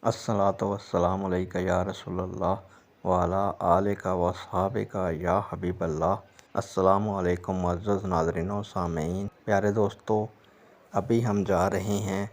अस्सलातु वस्सलामु अलैका या रसूल अल्लाह वाला आलिका व सहाबिका या हबीब अल्लाह। अस्सलामु अलैकुम मुअज़्ज़ज़ नाज़रीन व सामीन। प्यारे दोस्तों, अभी हम जा रहे हैं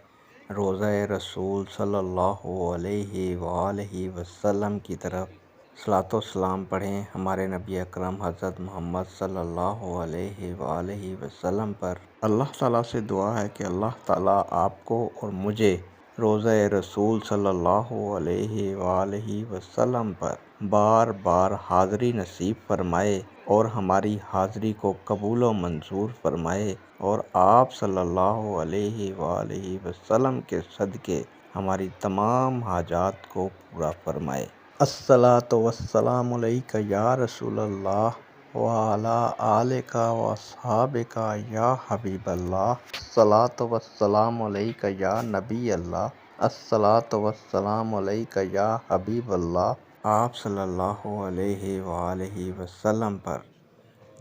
रोज़ा रसूल सल्लल्लाहु अलैहि वसल्लम की तरफ। सलातो सलाम पढ़ें हमारे नबी अकरम हज़रत मोहम्मद सल्लल्लाहु अलैहि वसल्लम पर। अल्लाह ताला से दुआ है कि अल्लाह ताला आपको और मुझे रोज़ा रसूल सल्लल्लाहु अलैहि वसल्लम पर बार बार हाज़री नसीब फरमाए और हमारी हाज़री को कबूल व मंजूर फरमाए और आप सल्लल्लाहु अलैहि वसल्लम के सदके हमारी तमाम हाजात को पूरा फरमाए। अस्सलातु वस्सलामु अलैका या रसूल अल्लाह व अला आलिका व सहाबिका या हबीब अल्लाह। अस्सलातु वस्सलामु अलैका या नबी अल्लाह। अस्सलातु वस्सलामु अलैका या हबीब अल्लाह। आप सल्लल्लाहु अलैहि वसल्लम पर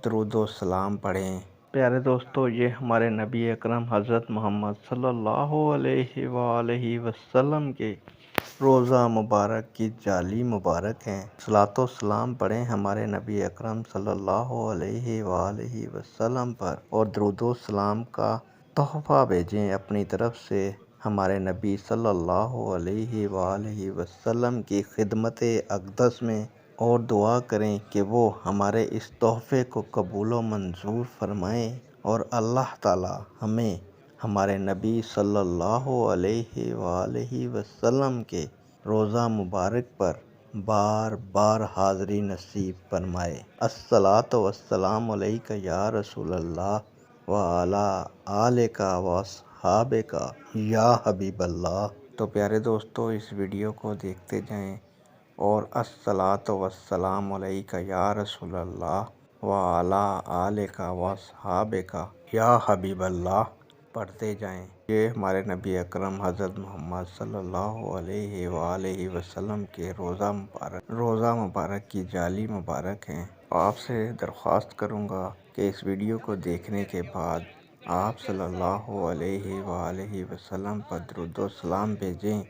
दरूद व सलाम पढ़ें। प्यारे दोस्तों, ये हमारे नबी अकरम हज़रत मोहम्मद सल्लल्लाहु अलैहि वसल्लम के रोज़ा मुबारक की जाली मुबारक हैं। सलातो सलाम पढ़ें हमारे नबी अकरम सल्लल्लाहु अलैहि वसल्लम पर और दरूद व सलाम का तोहफ़ा भेजें अपनी तरफ से हमारे नबी सल्लल्लाहु अलैहि वसल्लम की खिदमत अक़दस में और दुआ करें कि वो हमारे इस तोहफ़े को कबूल व मंजूर फरमाएँ और अल्लाह ताला हमें हमारे नबी सल्लल्लाहु अलैहि वसल्लम के रोज़ा मुबारक पर बार बार हाज़री नसीब फरमाए। अस्सलातु वस्सलामु अलैका या रसूल अल्लाह व अला आलिका व सहाबिका या हबीब अल्लाह। तो प्यारे दोस्तों, इस वीडियो को देखते जाएं और अस्सलातु वस्सलामु अलैका या रसूल अल्लाह व अला आलिका व सहाबिका या हबीब अल्लाह पढ़ते जाएं। ये हमारे नबी अकरम हज़रत मोहम्मद सल्लल्लाहु अलैहि वसल्लम के रोज़ा मुबारक की जाली मुबारक हैं। आपसे दरख्वास्त करूँगा कि इस वीडियो को देखने के बाद आप सल्लल्लाहु अलैहि वसल्लम पर दरूद व सलाम भेजें